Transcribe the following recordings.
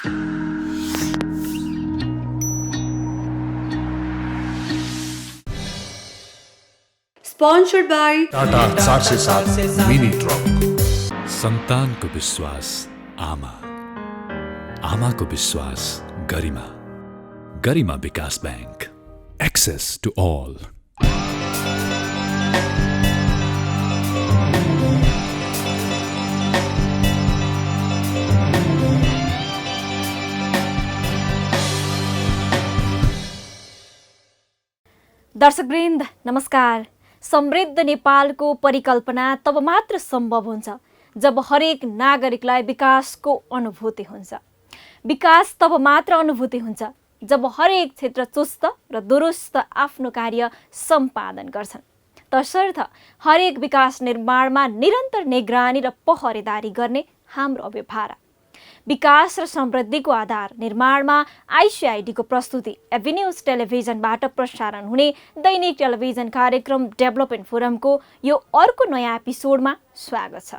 Sponsored by Tata 407 mini truck. सन्तानको विश्वास आमा, आमाको विश्वास गरिमा, गरिमा विकास बैंक, एक्सेस टु ऑल। दर्शकवृन्द नमस्कार। समृद्ध नेपालको परिकल्पना तब मात्र सम्भव हुन्छ जब हरेक नागरिकलाई विकासको अनुभूति हुन्छ। विकास तब मात्र अनुभूति हुन्छ जब हरेक क्षेत्र चुस्त र दुरुस्त आफ्नो कार्य सम्पादन गर्छन्। तसर्थ हरेक विकास निर्माणमा निरन्तर निगरानी र पहरेदारी गर्ने हाम्रो व्यवहार। विकास र समृद्धिको आधार निर्माणमा आइसिआइडीको प्रस्तुति एभिन्यूज टेलिभिजनबाट प्रसारण हुने दैनिक टेलिभिजन कार्यक्रम डेभलपमेन्ट फोरमको यो अर्को नयाँ एपिसोडमा स्वागत छ।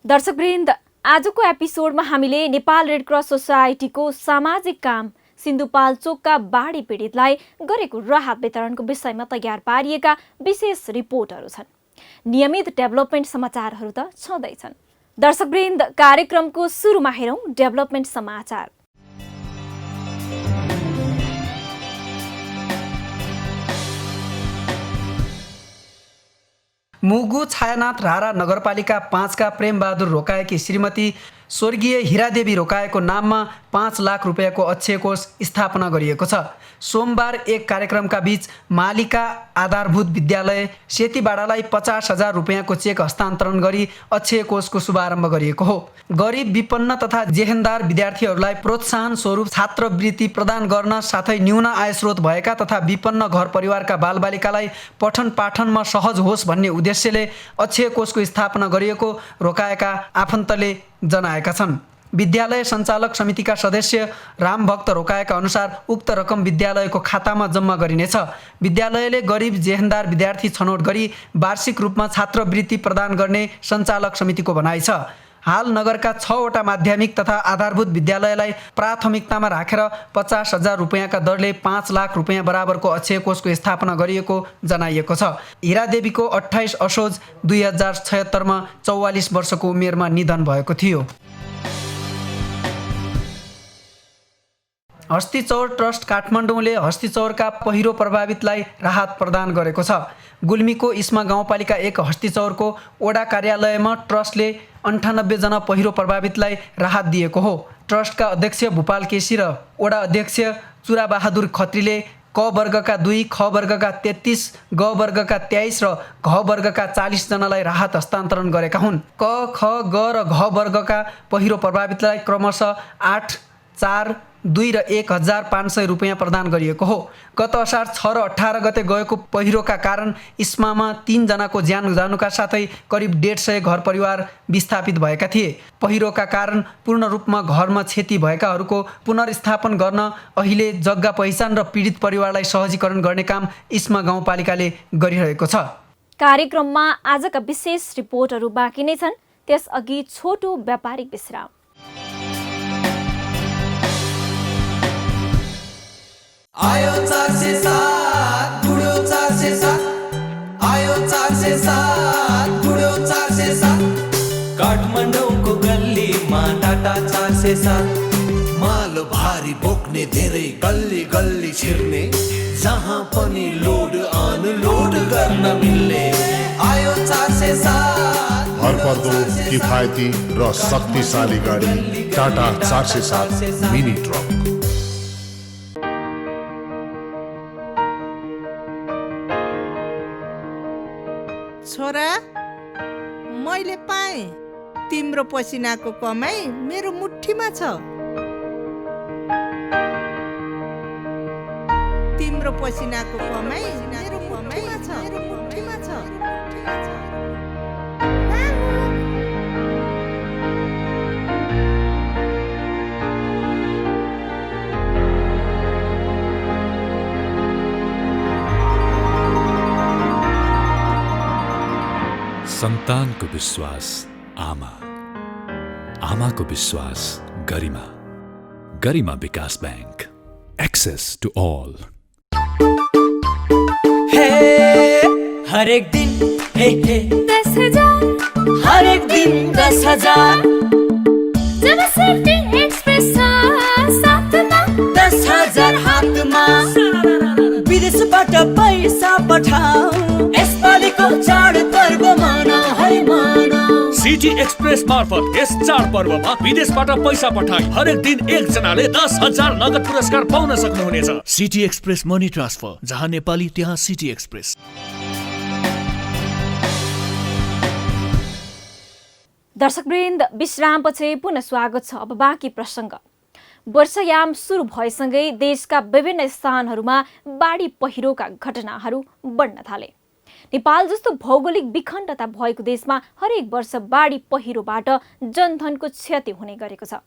दर्शकवृन्द, आजको एपिसोडमा हामीले नेपाल रेड क्रस सोसाइटीको सामाजिक काम सिन्धुपाल्चोकका बाढी पीडितलाई गरेको राहत वितरणको विषयमा तयार पारिएका विशेष रिपोर्टहरू छन्। नियमित डेभलपमेन्ट समाचारहरू त छँदैछन्। दर्शकवृन्द, कार्यक्रमको सुरुमा हेरौँ डेभलपमेन्ट समाचार। मुगु छायानाथ रारा नगरपालिका 5 का प्रेमबहादुर रोकाएकी श्रीमती स्वर्गीय हिरादेवी रोकाएको नाममा 5 लाख रुपियाँको अक्षय कोष स्थापना गरिएको छ। सोमबार एक कार्यक्रमका बीच मालिका आधारभूत विद्यालय सेतीबाडालाई 50,000 रुपियाँको चेक हस्तान्तरण गरी अक्षय कोषको शुभारम्भ गरिएको हो। गरिब विपन्न तथा जेहेन्दार विद्यार्थीहरूलाई प्रोत्साहन स्वरूप छात्रवृत्ति प्रदान गर्न साथै न्यून आय स्रोत भएका तथा विपन्न घर परिवारका बालबालिकालाई पठन पाठनमा सहज होस् भन्ने उद्देश्यले अक्षय कोषको स्थापना गरिएको रोकाएका आफन्तले जनाएका छन्। विद्यालय सञ्चालक समितिका सदस्य रामभक्त रोकाएका अनुसार उक्त रकम विद्यालयको खातामा जम्मा गरिनेछ। विद्यालयले गरिब जेहेन्दार विद्यार्थी छनौट गरी वार्षिक रूपमा छात्रवृत्ति प्रदान गर्ने सञ्चालक समितिको भनाइ छ। हाल नगरका 6वटा माध्यमिक तथा आधारभूत विद्यालयलाई प्राथमिकतामा राखेर 50,000 रुपियाँका दरले 5 लाख रुपियाँ बराबरको अक्षय कोषको स्थापना गरिएको जनाइएको छ। हिरादेवीको 28 असोज 2076मा 44 वर्षको उमेरमा निधन भएको थियो। हस्तिचौर ट्रस्ट काठमाडौँले हस्तिचौरका पहिरो प्रभावितलाई राहत प्रदान गरेको छ। गुल्मीको इस्मा गाउँपालिका 1 हस्तिचौरको वडा कार्यालयमा ट्रस्टले 98 जना पहिरो प्रभावितलाई राहत दिएको हो। ट्रस्टका अध्यक्ष भूपाल केसी र वडा अध्यक्ष चुराबहादुर खत्रीले क वर्गका 2, ख वर्गका 33, ग वर्गका 23 र घ वर्गका 40 जनालाई राहत हस्तान्तरण गरेका हुन्। क, ख, ग र घ वर्गका पहिरो प्रभावितलाई क्रमशः 8, 4, 2 र 1,500 रुपियाँ प्रदान गरिएको हो। गत असार 6 र 18 गते गएको पहिरोका कारण इस्मामा 3 जनाको ज्यान जानुका साथै करिब 150 घर परिवार विस्थापित भएका थिए। पहिरोका कारण पूर्ण रूपमा घरमा क्षति भएकाहरूको पुनर्स्थापन गर्न अहिले जग्गा पहिचान र पीडित परिवारलाई सहजीकरण गर्ने काम इस्मा गाउँपालिकाले गरिरहेको छ। कार्यक्रममा आजका विशेष रिपोर्टहरू बाँकी नै छन्, त्यसअघि छोटो व्यापारिक विश्राम। आयो 407 बुढो 407 आयो 407 बुढो 407 काठमाडौँको गल्लीमा टाटा 407 माल भारी बोक्ने धेरै गल्ली गल्ली छिर्ने जहाँ पनि लोड अनलोड गर्न मिल्ने आयो 407 भरपर्दो किफायती र शक्तिशाली गाडी टाटा 407 मिनी ट्रक। छोरा, मैले पाएँ तिम्रो पसिनाको कमाई मेरो मुठीमा छ। तिम्रो पसिनाको कमाई मेरो मुठीमा छ। सन्तानको विश्वास आमा, आमाको विश्वास गरिमा, गरिमा विकास बैंक, एक्सेस टु ऑल। हे हर एक दिन हे 10,000 हर एक दिन 10,000 जब सिटी एक्सप्रेस साथमा 10,000 हातमा विदेशबाट पैसा पठाऊ यसपालिको चाडपर्व मनाऊ है मनाऊ। सिटी एक्सप्रेस मार्फत यस चाडपर्वमा विदेशबाट पैसा पठाई हरेक दिन एकजनाले 10,000 नगद पुरस्कार पाउन सक्नुहुनेछ। सिटी एक्सप्रेस मनी ट्रान्सफर, जहाँ नेपाली त्यहाँ सिटी एक्सप्रेस। दर्शकवृन्द, विश्रामपछि पुनः स्वागत छ। अब बाँकी प्रसङ्ग। वर्षायाम सुरु भएसँगै देशका विभिन्न स्थानहरूमा बाढी पहिरोका घटनाहरू बढ्न थाले। नेपाल जस्तो भौगोलिक विखण्डता भएको देशमा हरेक वर्ष बाढी पहिरोबाट जनधनको क्षति हुने गरेको छ।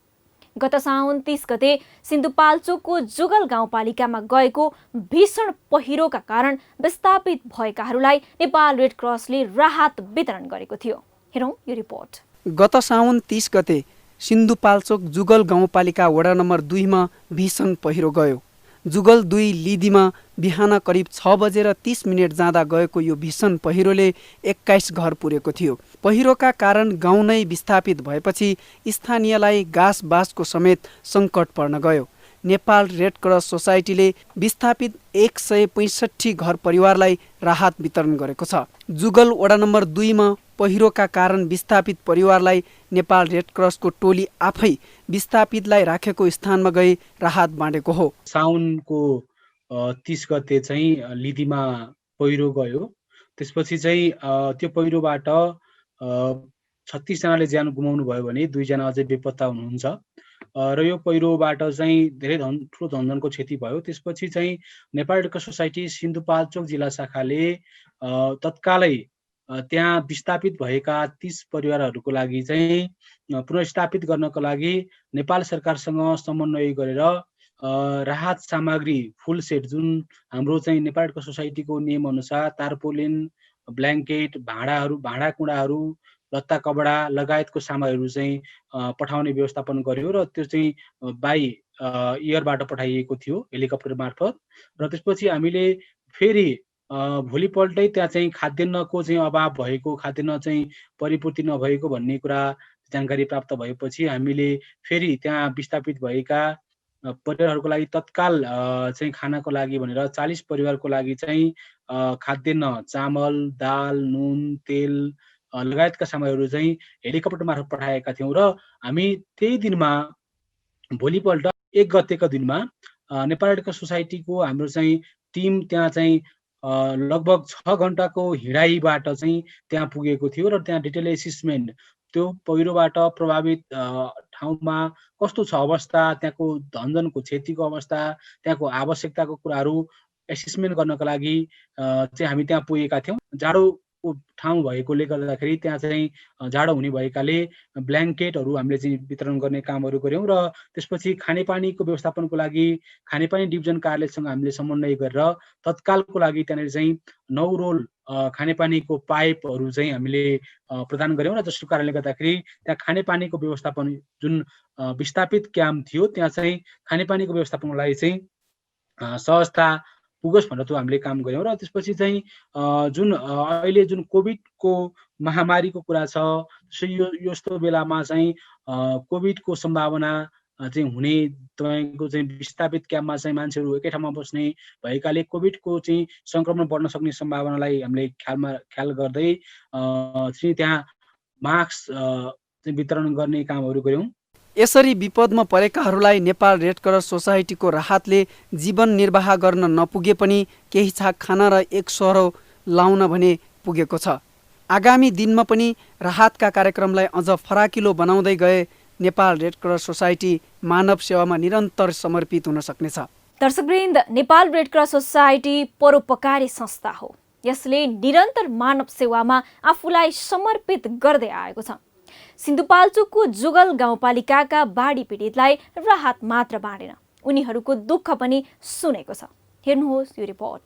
गत साउन 30 गते सिन्धुपाल्चोकको जुगल गाउँपालिकामा गएको भीषण पहिरोका कारण विस्थापित भएकाहरूलाई नेपाल रेड क्रसले राहत वितरण गरेको थियो। हेरौँ यो रिपोर्ट। गत साउन 30 गते सिन्धुपाल्चोक जुगल गाउँपालिका वडा नम्बर 2 मा भीषण पहिरो गयो। जुगल 2 लिदीमा बिहान करिब 6:30 जाँदा गएको यो भीषण पहिरोले 21 घर पुरेको थियो। पहिरोका कारण गाउँ नै विस्थापित भएपछि स्थानीयलाई घाँस बाँसको समेत सङ्कट पर्न गयो। नेपाल रेड क्रस सोसाइटीले विस्थापित 165 घर परिवारलाई राहत वितरण गरेको छ। जुगल वडा नम्बर 2 मा पहिरोका कारण विस्थापित परिवारलाई नेपाल रेड क्रसको टोली आफै विस्थापितलाई राखेको स्थानमा गई राहत बाँडेको हो। साउनको 30 गते चाहिँ लिदीमा पहिरो गयो। त्यसपछि चाहिँ त्यो पहिरोबाट 36 जनाले ज्यान गुमाउनु भयो भने 2 जना अझै बेपत्ता हुनुहुन्छ र यो पहिरोबाट चाहिँ धेरै ठुलो धनजनको क्षति भयो। त्यसपछि चाहिँ Nepal red cross society Sindhupalchok जिल्ला शाखाले तत्कालै त्यहाँ विस्थापित भएका 30 परिवारहरूको लागि चाहिँ पुनर्स्थापित गर्नको लागि नेपाल सरकारसँग समन्वय गरेर राहत सामग्री फुल सेट, जुन हाम्रो चाहिँ नेपाल रेड क्रस सोसाइटीको नियम अनुसार तारपोलिन, ब्ल्याङ्केट, भाँडाकुँडाहरू, लत्ता कपडा लगायतको सामग्रीहरू चाहिँ पठाउने व्यवस्थापन गर्यो र त्यो चाहिँ बाई एयरबाट पठाइएको थियो हेलिकप्टर मार्फत। र त्यसपछि हामीले फेरि भोलिपल्टै त्यहाँ चाहिँ खाद्यान्नको चाहिँ अभाव भएको, खाद्यान्न चाहिँ परिपूर्ति नभएको भन्ने कुरा जानकारी प्राप्त भएपछि हामीले फेरि त्यहाँ विस्थापित भएका परिवारहरूको लागि तत्काल चाहिँ खानाको लागि भनेर 40 परिवारको लागि चाहिँ खाद्यान्न, चामल, दाल, नुन, तेल लगायतका सामग्रीहरू चाहिँ हेलिकप्टर मार्फत पठाएका थियौँ। र हामी त्यही दिनमा भोलिपल्ट 1 गतेको दिनमा नेपाल रेड क्रस सोसाइटीको हाम्रो चाहिँ टिम त्यहाँ चाहिँ लगभग 6 घण्टाको हिँडाइबाट चाहिँ त्यहाँ पुगेको थियो र त्यहाँ डिटेल एसेसमेन्ट, त्यो पहिरोबाट प्रभावित ठाउँमा कस्तो छ अवस्था, त्यहाँको धनजनको क्षतिको अवस्था, त्यहाँको आवश्यकताको कुराहरू एसेसमेन्ट गर्नको लागि चाहिँ हामी त्यहाँ पुगेका थियौँ। जाडोको ठाउँ भएकोले गर्दाखेरि त्यहाँ चाहिँ जाडो हुने भएकाले ब्ल्याङ्केटहरू हामीले चाहिँ वितरण गर्ने कामहरू गऱ्यौँ र त्यसपछि खानेपानीको व्यवस्थापनको लागि खानेपानी डिभिजन कार्यालयसँग हामीले समन्वय गरेर तत्कालको लागि त्यहाँनिर चाहिँ 9 रोल खानेपानीको पाइपहरू चाहिँ हामीले प्रदान गऱ्यौँ र जसको कारणले गर्दाखेरि त्यहाँ खानेपानीको व्यवस्थापन, जुन विस्थापित क्याम्प थियो त्यहाँ चाहिँ खानेपानीको व्यवस्थापनको लागि चाहिँ सहजता पुगोस् भनेर त्यो हामीले काम गऱ्यौँ। र त्यसपछि चाहिँ जुन अहिले जुन कोभिडको महामारीको कुरा छ, यस्तो बेलामा चाहिँ कोभिडको सम्भावना चाहिँ हुने, तपाईँको चाहिँ विस्थापित क्याम्पमा चाहिँ मान्छेहरू एकै ठाउँमा बस्ने भएकाले कोभिडको चाहिँ सङ्क्रमण बढ्न सक्ने सम्भावनालाई हामीले ख्याल गर्दै चाहिँ त्यहाँ मास्क चाहिँ वितरण गर्ने कामहरू गऱ्यौँ। यसरी विपदमा परेकाहरूलाई नेपाल रेड क्रस सोसाइटीको राहतले जीवन निर्वाह गर्न नपुगे पनि केही छाक खाना र एक सरो लाउन भने पुगेको छ। आगामी दिनमा पनि राहतका कार्यक्रमलाई अझ फराकिलो बनाउँदै गए नेपाल रेड क्रस सोसाइटी मानव सेवामा निरन्तर समर्पित हुन सक्नेछ। दर्शकवृन्द, नेपाल रेड क्रस सोसाइटी परोपकारी संस्था हो। यसले निरन्तर मानव सेवामा आफूलाई समर्पित गर्दै आएको छ। सिन्धुपाल्चोकको जुगल गाउँपालिकाका बाढी पीडितलाई राहत मात्र बाँडेन, उनीहरूको दुःख पनि सुनेको छ। हेर्नुहोस् यो रिपोर्ट।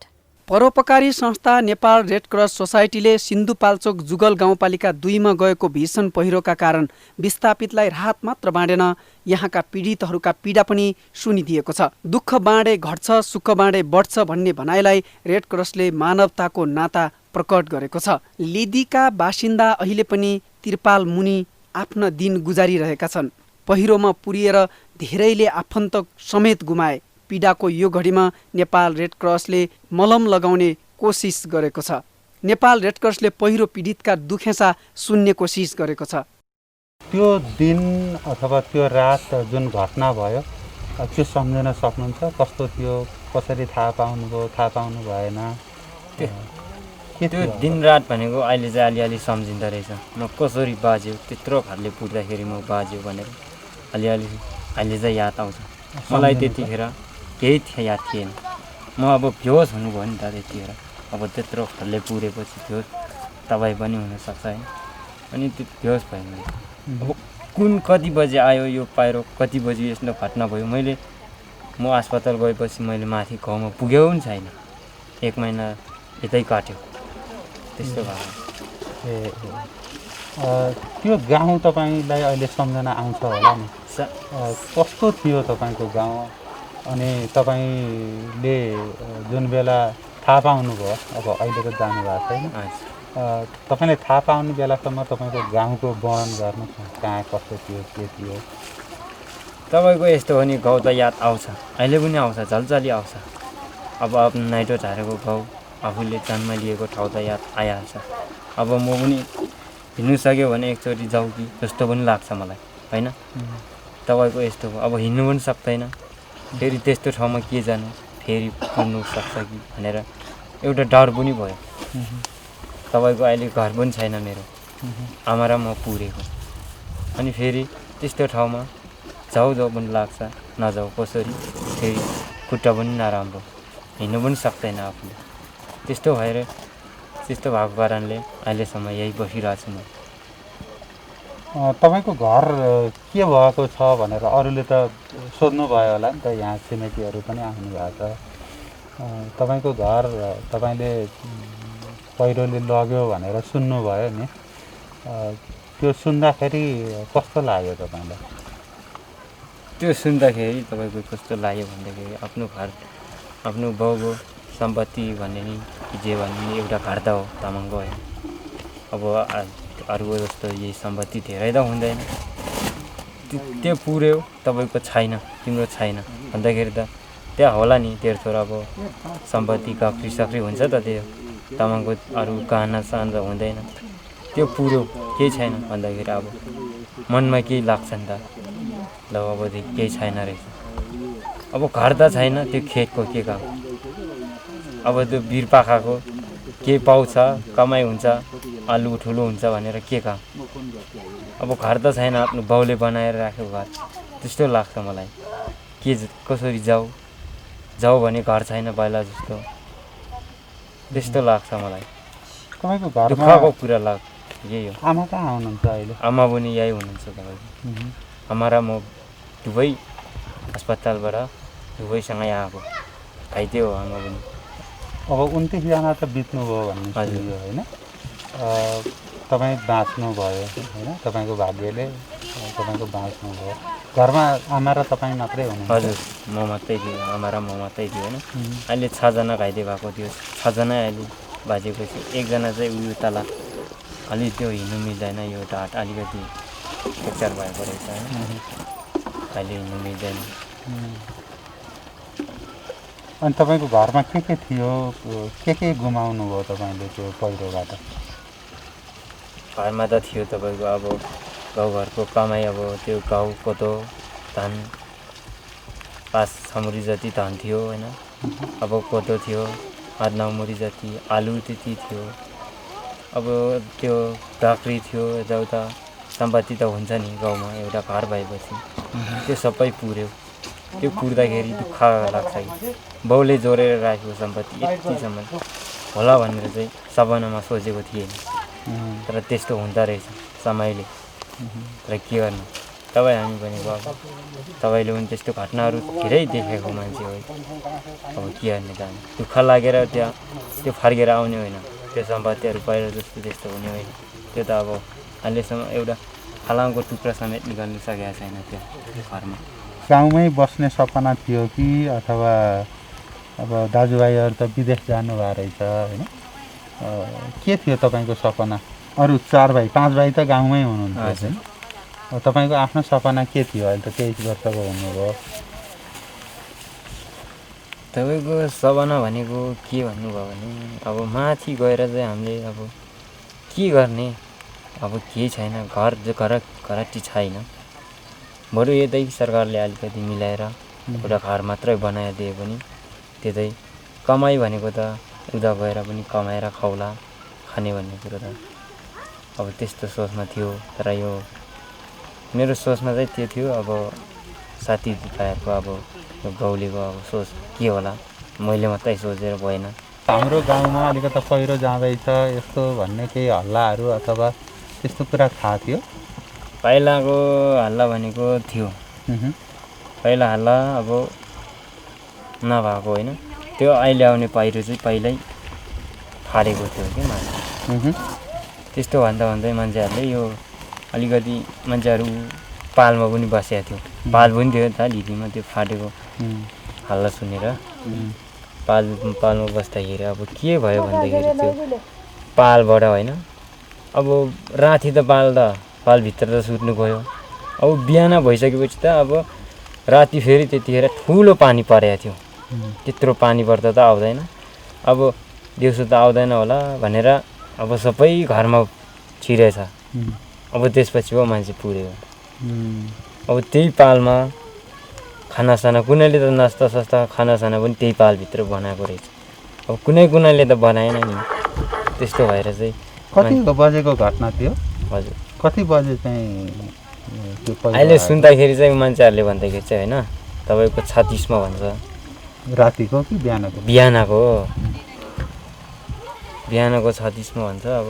परोपकारी संस्था नेपाल रेड क्रस सोसाइटीले सिन्धुपाल्चोक जुगल गाउँपालिका 2 मा गएको भीषण पहिरोका कारण विस्थापितलाई राहत मात्र बाँडेन, यहाँका पीडितहरूका पीडा पनि सुनिदिएको छ। दुःख बाँडे घट्छ, सुख बाँडे बढ्छ भन्ने भनाइलाई रेड क्रसले मानवताको नाता प्रकट गरेको छ। लिदीका बासिन्दा अहिले पनि तिरपाल मुनि आफ्ना दिन गुजारिरहेका छन्। पहिरोमा पुरिएर धेरैले आफन्त समेत गुमाए। पीडाको यो घडीमा नेपाल रेड क्रसले मलम लगाउने कोसिस गरेको छ। नेपाल रेड क्रसले पहिरो पीडितका दुखेसा सुन्ने कोसिस गरेको छ। त्यो दिन अथवा त्यो रात जुन घटना भयो त्यो सम्झन सक्नुहुन्छ? कस्तो थियो, कसरी थाहा पाउनुभयो, थाहा पाउनु भएन? त्यो दिन रात भनेको अहिले चाहिँ अलिअलि सम्झिँदो रहेछ। म कसरी बाज्यो, त्यत्रो घरले पुर्दाखेरि म बाज्यो भनेर अलिअलि अहिले चाहिँ याद आउँछ। मलाई त्यतिखेर केही याद थिएन। म अब बेहोस हुनुभयो नि त त्यतिखेर। अब त्यत्रो घरले पुरेपछि बेहोस तपाईँ पनि हुनसक्छ होइन। अनि त्यो बेहोस भयो मैले। अब कुन कति बजे आयो यो पहिरो, कति बजी यस्तो घटना भयो, म अस्पताल गएपछि मैले माथि गाउँमा पुग्यो पनि छैन। 1 महिना यतै काट्यो त्यस्तो भयो। त्यो गाउँ तपाईँलाई अहिले सम्झना आउँछ होला नि? कस्तो थियो तपाईँको गाउँ? अनि तपाईँले जुन बेला थाहा पाउनुभयो, अब अहिले त जानुभएको छैन, तपाईँले थाहा पाउने बेलासम्म तपाईँको गाउँको वर्णन गर्नु, कहाँ कस्तो थियो, के थियो? तपाईँको यस्तो हो नि, गाउँ त याद आउँछ, अहिले पनि आउँछ, झल्झली आउँछ। अब आफ्नो नाइटो झारेको गाउँ, आफूले जन्म लिएको ठाउँ त याद आइहाल्छ। अब म पनि हिँड्नु सक्यो भने एकचोटि जाउँ कि जस्तो पनि लाग्छ मलाई होइन। तपाईँको यस्तो हो, अब हिँड्नु पनि सक्दैन, फेरि त्यस्तो ठाउँमा के जानु, फेरि पुग्नु सक्छ कि भनेर एउटा डर पनि भयो। तपाईँको अहिले घर पनि छैन मेरो, आमा र म पुरेको। अनि फेरि त्यस्तो ठाउँमा जाऊ पनि लाग्छ, नजाऊ कसरी, फेरि खुट्टा पनि नराम्रो, हिँड्नु पनि सक्दैन आफूले। त्यस्तो भएर त्यस्तो भएको कारणले अहिलेसम्म यही बसिरहेको छु म। तपाईँको घर के भएको छ भनेर अरूले त सोध्नु भयो होला नि त, यहाँ छिमेकीहरू पनि आउनु भएको छ। तपाईँको घर तपाईँले पहिरोले लग्यो भनेर सुन्नुभयो नि, त्यो सुन्दाखेरि कस्तो लाग्यो तपाईँलाई? त्यो सुन्दाखेरि तपाईँको कस्तो लाग्यो भन्दाखेरि आफ्नो घर, आफ्नो बाउको सम्पत्ति भन्ने नि जे भन्ने नि एउटा घर त हो तामाङको होइन। अब अरूको जस्तो यही सम्पत्ति धेरै त हुँदैन, त्यो पुर्यो तपाईँको छैन, तिम्रो छैन भन्दाखेरि त त्यहाँ होला नि तेरो छोरा। अब सम्पत्ति काफ्री सक्री हुन्छ त, त्यो तामाङको अरू काना साना हुँदैन। त्यो पुर्यो केही छैन भन्दाखेरि अब मनमा केही लाग्छ नि त, ल अबदेखि केही छैन रहेछ। अब घर त छैन, त्यो खेतको के काम, अब त्यो वीरपाखाको के पाउँछ, कमाइ हुन्छ, आलु ठुलो हुन्छ भनेर के काम। अब घर त छैन, आफ्नो बाउले बनाएर राख्यो घर, त्यस्तो लाग्छ मलाई। के कसरी जाऊ भने घर छैन पहिला जस्तो, त्यस्तो लाग्छ मलाई। तपाईँको घरमा दुःखको कुरा लाग्छ। यही हो। आमा कहाँ हुनुहुन्छ अहिले? आमा पनि यही हुनुहुन्छ तपाईँको। आमा र म दुवै अस्पतालबाट दुवैसँगै आएको, घाइते हो आमा पनि। अब 29 जना त बित्नुभयो भन्ने सुनियो होइन? तपाईँ बाँच्नुभयो होइन? तपाईँको भाग्यले तपाईँको बाँच्नुभयो। घरमा आमा र तपाईँ मात्रै हुनुहुन्छ? हजुर, म मात्रै थियो, आमा र म मात्रै थियो होइन। अहिले 6 जना घाइते भएको थियो, 6 जना अहिले बाजेपछि 1 जना चाहिँ उयो तल अलि त्यो हिँड्नु मिल्दैन, यो ढाड अलिकति फ्र्याक्चर भएको रहेछ होइन, अहिले हिँड्नु मिल्दैन। अनि तपाईँको घरमा के थियो, के गुमाउनु भयो तपाईँले त्यो पहिरोबाट? घरमा त थियो तपाईँको अब गाउँघरको कमाइ, अब त्यो गाउँ कोदो धान 5-6 मुरी जति धान थियो होइन। अब कोदो थियो 8-9 मुरी जति, आलु त्यति थियो। अब त्यो काँक्री थियो, यताउता सम्पत्ति त हुन्छ नि गाउँमा, एउटा घर भएपछि त्यो सबै पुर्यो। त्यो पुर्दाखेरि दुःख लाग्छ कि बाउले जोडेर राखेको सम्पत्ति यतिसम्म होला भनेर चाहिँ सपनामा सोचेको थिएन, तर त्यस्तो हुँदो रहेछ समयले। तर के गर्नु, तपाईँ हामी पनि गएको तपाईँले पनि त्यस्तो घटनाहरू धेरै देखेको मान्छे हो अब के गर्ने त दुःख लागेर त्यो फर्केर आउने होइन त्यो सम्पत्तिहरू पहिला जस्तो त्यस्तो हुने होइन त्यो त अब अहिलेसम्म एउटा फलामको टुक्रा समेत निकाल्नु सकेको छैन त्यो घरमा गाउँमै बस्ने सपना थियो कि अथवा अब दाजुभाइहरू त विदेश जानुभएको रहेछ होइन के थियो तपाईँको सपना अरू 4 भाइ 5 भाइ त गाउँमै हुनुहुन्थ्यो होइन तपाईँको आफ्नो सपना के थियो अहिले त 23 वर्षको हुनुभयो तपाईँको सपना भनेको के भन्नुभयो भने अब माथि गएर चाहिँ हामीले अब के गर्ने अब केही छैन घरटी छैन बरु यतै सरकारले अलिकति मिलाएर एउटा घर मात्रै बनाइदिए पनि त्यतै कमाइ भनेको त उता गएर पनि कमाएर खाउला खाने भन्ने कुरो त अब त्यस्तो सोचमा थियो तर यो मेरो सोचमा चाहिँ त्यो थियो अब साथीभाइहरूको अब यो गाउँलेको अब सोच के होला मैले मात्रै सोचेर भएन हाम्रो गाउँमा अलिकति पहिरो जाँदैछ यस्तो भन्ने केही हल्लाहरू अथवा त्यस्तो कुरा थाहा थियो पहिलाको हल्ला भनेको थियो पहिला हल्ला अब नभएको होइन त्यो अहिले आउने पहिरो चाहिँ पहिल्यै फाडेको थियो कि मान्छे त्यस्तो भन्दै मान्छेहरूले यो अलिकति मान्छेहरू पालमा पनि बसेको थियो पाल पनि थियो त लिदीमा त्यो फाटेको हल्ला सुनेर पालमा बस्दाखेरि अब के भयो भन्दाखेरि त्यो पालबाट होइन अब राति त पालभित्र त सुत्नु गयो अब बिहान भइसकेपछि त अब राति फेरि त्यतिखेर ठुलो पानी परेको थियो त्यत्रो पानी पर्दा त आउँदैन अब दिउँसो त आउँदैन होला भनेर अब सबै घरमा छिरेछ अब त्यसपछि हो मान्छे पुर्यो अब त्यही पालमा खानासाना कुनैले त नास्ता सस्ता खानासाना पनि त्यही पालभित्र बनाएको रहेछ अब कुनैले त बनाएन नि त्यस्तो भएर चाहिँ कति बजेको घटना थियो हजुर कति बजे चाहिँ अहिले सुन्दाखेरि चाहिँ मान्छेहरूले भन्दाखेरि चाहिँ होइन तपाईँको 36मा भन्छ रातिको कि बिहानको बिहानको 36मा भन्छ अब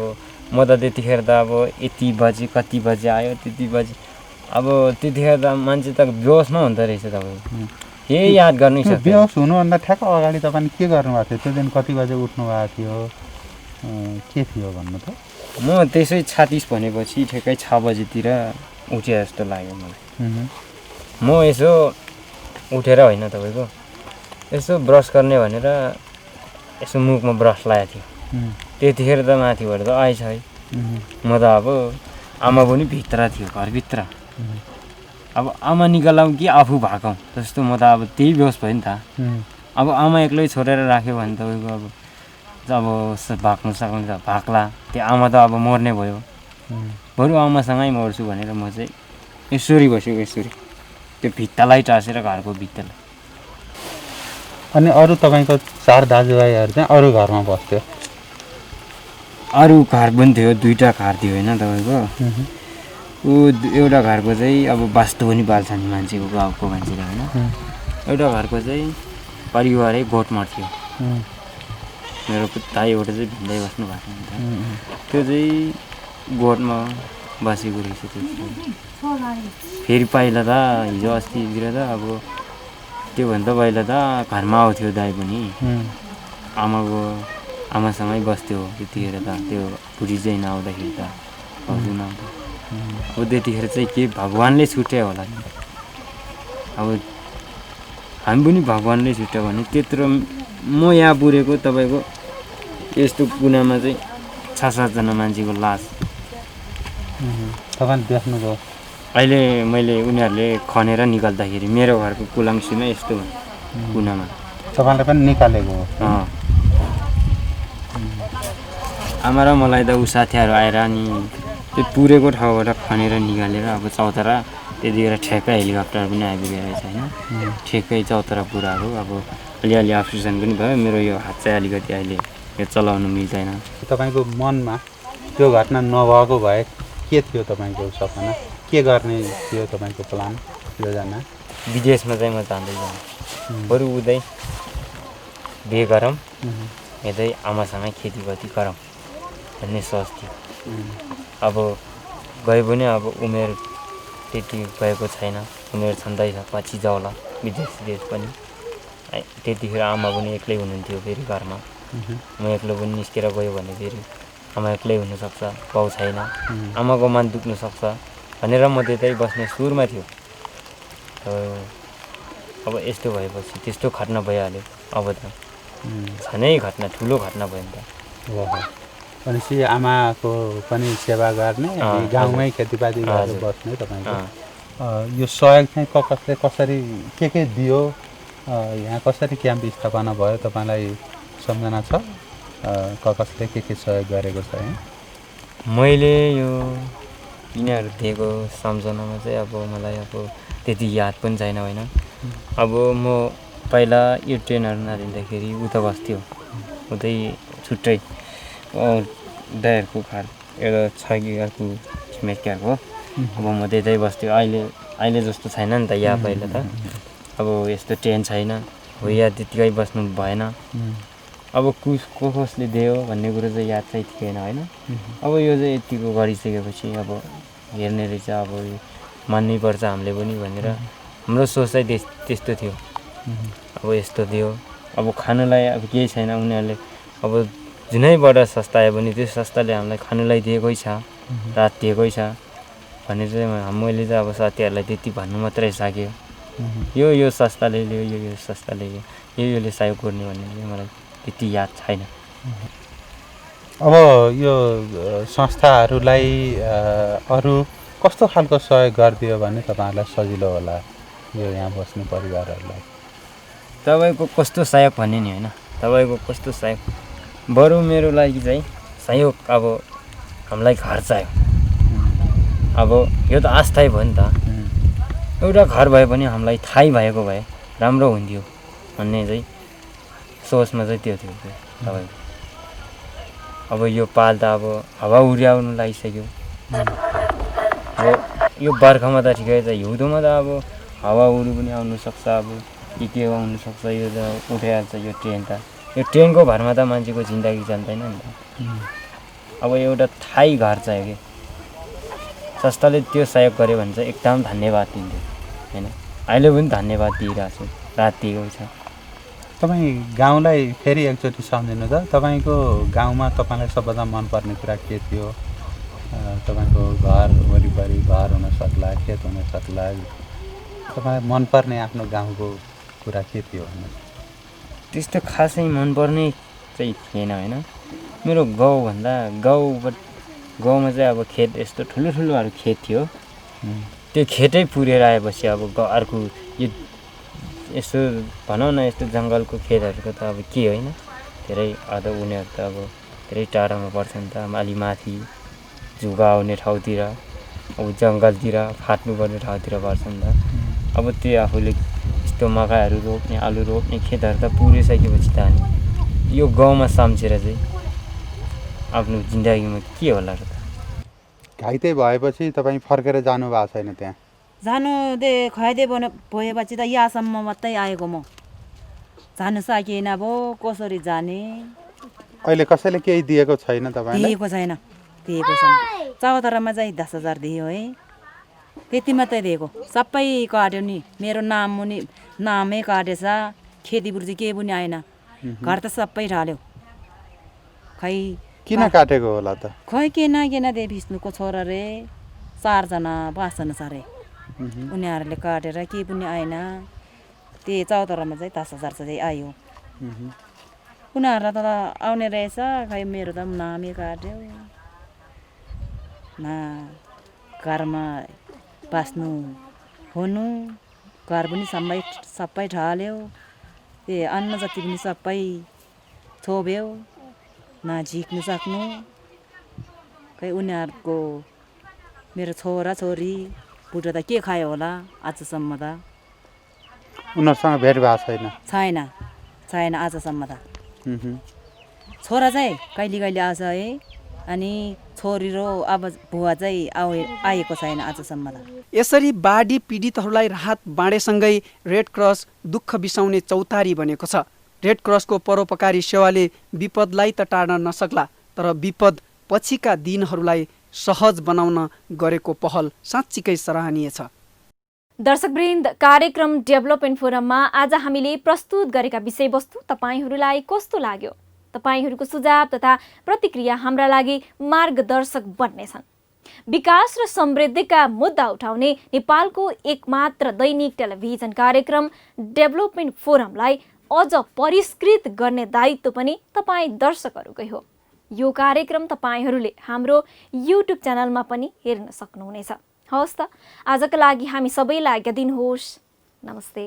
म त त्यतिखेर त अब यति बजे कति बजे आयो त्यति बजे अब त्यतिखेर त मान्छे त बेहोसमा हुँदो रहेछ तपाईँको केही याद गर्नै सक्दैन बेहोस हुनुभन्दा ठ्याक्क अगाडि तपाईँ के गर्नुभएको थियो त्यो दिन कति बजे उठ्नु भएको थियो के थियो भन्नु त म त्यसै 36 भनेपछि ठ्याक्कै 6 बजेतिर उठे जस्तो लाग्यो मलाई म यसो उठेर होइन तपाईँको यसो ब्रस गर्ने भनेर यसो मुखमा ब्रस लगाएको थियो त्यतिखेर त माथिबाट त आएछ है म त अब आमा पनि भित्र थियो घरभित्र अब आमा निकालौँ कि आफू भागौँ जस्तो म त अब त्यही बेहोस भयो नि त अब आमा एक्लै छोडेर राख्यो भने तपाईँको अब भाग्नु सक्नुहुन्छ भाग्ला त्यो आमा त अब मर्ने भयो बरु आमासँगै मर्छु भनेर म चाहिँ यसरी बसेको यसरी त्यो भित्तालाई टाँसेर घरको भित्तालाई अनि अरू तपाईँको 4 दाजुभाइहरू चाहिँ अरू घरमा बस्थ्यो अरू घर पनि थियो 2टा घर थियो होइन तपाईँको ऊ एउटा घरको चाहिँ अब वास्तु पनि बाल्छ नि मान्छेको गाउँको मान्छेले होइन एउटा घरको चाहिँ परिवारै गोठमा थियो मेरो दाइ एउटा चाहिँ भिन्दै बस्नु भएको हुन्छ त्यो चाहिँ गोठमा बसेको रहेछ त्यो फेरि पहिला त हिजो अस्तितिर त अब त्योभन्दा पहिला त घरमा आउँथ्यो दाइ पनि आमासँगै बस्थ्यो त्यतिखेर त त्यो बुढी चाहिँ नआउँदाखेरि त हजुर नआउँदा अब त्यतिखेर चाहिँ के भगवान्ले छुट्यायो होला अब हामी पनि भगवान्ले छुट्यायो भने त्यत्रो म यहाँ पुरेको तपाईँको यस्तो कुनामा चाहिँ 6-7 जना मान्छेको लास तपाईँले देख्नुभयो अहिले मैले उनीहरूले खनेर निकाल्दाखेरि मेरो घरको कुलाङ्सीमा यस्तो कुनामा तपाईँले पनि निकालेको हो आमा र मलाई त ऊ साथीहरू आएर अनि त्यो पुरेको ठाउँबाट खनेर निकालेर अब चौतारा त्यतिखेर ठेक्कै हेलिकप्टर पनि आइपुगेको रहेछ होइन ठेक्कै चौतारा पुऱ्याएको अब अलिअलि अप्रेसन पनि भयो मेरो यो हात चाहिँ अलिकति अहिले यो चलाउनु मिल्दैन तपाईँको मनमा त्यो घटना नभएको भए के थियो तपाईँको सपना के गर्ने थियो तपाईँको प्लान योजना विदेशमा चाहिँ म जाँदै जाउँ बरु उतै बिहे गरौँ यतै आमासँगै खेतीपाती गरौँ भन्ने सोच थियो अब गए पनि अब उमेर त्यति भएको छैन। उनीहरू छँदै छ, पछि जाउला विदेश पनि। त्यतिखेर आमा पनि एक्लै हुनुहुन्थ्यो फेरि घरमा। म एक्लो पनि निस्केर गयो भने फेरि आमा एक्लै हुनसक्छ, बाउ छैन, आमाको मन दुख्न सक्छ भनेर म त्यतै बस्ने सुरमा थियो। अब यस्तो भएपछि त्यस्तो घटना भइहाल्यो। अब त झनै घटना, ठुलो घटना भयो नि त। भनेपछि आमाको पनि सेवा गर्ने, गाउँमै खेतीपाती गरेर बस्ने तपाईँको यो सहयोग चाहिँ कसले कसरी के दियो, यहाँ कसरी क्याम्प स्थापना भयो तपाईँलाई सम्झना छ? कसले के सहयोग गरेको छ यहाँ? मैले यो यिनीहरू दिएको सम्झनामा चाहिँ अब मलाई अब त्यति याद पनि छैन होइन। अब म पहिला यो ट्रेनहरू नदिँदाखेरि उता बस्थ्यो, उतै छुट्टै दाइहरूको घर एउटा छगिरको छिमेकीहरूको। अब म त्यतै बस्थ्यो। अहिले जस्तो छैन नि त यहाँ पहिला त। अब यस्तो ट्रेन छैन हो, या त्यतिकै बस्नु भएन। अब कसले दियो भन्ने कुरो चाहिँ याद चाहिँ थिएन होइन। अब यो चाहिँ यतिको गरिसकेपछि अब हेर्ने रहेछ, अब मान्नै पर्छ हामीले पनि भनेर हाम्रो सोच चाहिँ त्यस्तो थियो। अब यस्तो दियो, अब खानुलाई अब केही छैन, उनीहरूले अब जुनैबाट सस्ता आयो भने त्यो सस्ताले हामीलाई खानुलाई दिएकै छ, रात दिएकै छ भनेर चाहिँ मैले चाहिँ अब साथीहरूलाई त्यति भन्नु मात्रै सक्यो। यो सस्ताले लियो, यो सस्ताले लियो, योले सहयोग गर्ने भन्ने चाहिँ मलाई त्यति याद छैन। अब यो संस्थाहरूलाई अरू कस्तो खालको सहयोग गरिदियो भने तपाईँहरूलाई सजिलो होला यो यहाँ बस्ने परिवारहरूलाई? तपाईँको कस्तो सहयोग भन्ने नि होइन, तपाईँको कस्तो सहयोग, बरु मेरो लागि चाहिँ सहयोग अब हामीलाई घर चाहियो। अब यो त आस्थै भयो नि त। एउटा घर भए पनि हामीलाई थाहै भएको भए राम्रो हुन्थ्यो भन्ने चाहिँ सोचमा चाहिँ त्यो थियो तपाईँको। अब यो पाल त अब हावा उड्याउनु लागिसक्यो। अब यो बर्खामा त ठिकै छ, हिउँदोमा त अब हावा उडु पनि आउनुसक्छ, अब के आउनुसक्छ, यो त उठाइहाल्छ यो ट्रेन त। यो ट्रेनको भरमा त मान्छेको जिन्दगी चल्दैन नि त। अब एउटा ठाई घर चाहियो कि संस्थाले त्यो सहयोग गर्यो भने चाहिँ एकदम धन्यवाद दिन्थ्यो होइन। अहिले पनि धन्यवाद दिइरहेको छु, रात दिएको छ। तपाईँ गाउँलाई फेरि एकचोटि सम्झिनु त, तपाईँको गाउँमा तपाईँलाई सबभन्दा मनपर्ने कुरा के थियो? तपाईँको घर वरिपरि घर हुन सक्ला, खेत हुन सक्ला, तपाईँलाई मनपर्ने आफ्नो गाउँको कुरा के थियो भन्नु? त्यस्तो खासै मनपर्ने चाहिँ थिएन होइन। मेरो गाउँमा चाहिँ अब खेत, यस्तो ठुलोहरू खेत थियो। त्यो खेतै पुरेर आएपछि अब अर्को यो यसो भनौँ न, यस्तो जङ्गलको खेतहरूको त अब के होइन, धेरै अझ उनीहरू त अब धेरै टाढामा पर्छ नि त, अलि माथि जुगा आउने ठाउँतिर, अब जङ्गलतिर फाट्नुपर्ने ठाउँतिर पर्छ नि त। अब त्यो आफूले यस्तो मकैहरू रोप्ने, आलु रोप्ने खेतहरू त पुरिसकेपछि त अनि यो गाउँमा सम्झेर चाहिँ आफ्नो जिन्दगीमा के होला र त? घाइते भएपछि तपाईँ फर्केर जानु भएको छैन त्यहाँ? जानु खैदे भएपछि त यहाँसम्म मात्रै आएको म, जानु सकिएन अब कसरी जाने। अहिले कसैले केही दिएको छैन तपाईँलाई? दिएको छैन। चौतारामा चाहिँ 10,000 दियो है, त्यति मात्रै दिएको। सबै काट्यो नि, मेरो नामै काटेछ, खेतीपुर्ती केही पनि आएन, घर त सबै ढाल्यो। खै किन काटेको होला त? खै केन दे विष्णुको छोरा रे, 4-5जना छ रे, उनीहरूले काटेर केही पनि आएन। त्यही चौतारामा चाहिँ 10,000 चाहिँ आयो। उनीहरूलाई त आउने रहेछ, खै मेरो त नामै काट्यो न। घरमा बाँच्नु हुनु, घर पनि सबै ढाल्यो, त्यही अन्न जति पनि सबै छोप्यो, न झिक्नु सक्नु। खै उनीहरूको मेरो छोरा छोरी बुढो त के खायो होला आजसम्म त? उनीहरूसँग भेट भएको छैन? छैन आजसम्म त। छोरा चाहिँ कहिले आउँछ है, अनि छोरी र अब बुवा चाहिँ आएको छैन आजसम्म त। यसरी बाढी पीडितहरूलाई राहत बाँडेसँगै रेड क्रस दुःख बिसाउने चौतारी बनेको छ। रेड क्रसको परोपकारी सेवाले विपदलाई त टार्न नसक्ला, तर विपद पछिका दिनहरूलाई सहज बनाउन गरेको पहल साँच्चीकै सराहनीय छ। दर्शकवृन्द, कार्यक्रम डेभलपमेन्ट फोरममा आज हामीले प्रस्तुत गरेका विषयवस्तु तपाईहरूलाई कस्तो लाग्यो? तपाईहरूको सुझाव तथा प्रतिक्रिया हाम्रा लागि मार्गदर्शक बन्नेछन्। विकास र समृद्धिका मुद्दा उठाउने नेपालको एकमात्र दैनिक टेलिभिजन कार्यक्रम डेभलपमेन्ट फोरमलाई अझ परिष्कृत गर्ने दायित्व पनि तपाईँ दर्शकहरूकै हो। यो कार्यक्रम तपाईहरूले हाम्रो युट्युब च्यानलमा पनि हेर्न सक्नुहुनेछ। हवस् त, आजका लागि हामी सबैलाई आज्ञा दिनुहोस्। नमस्ते।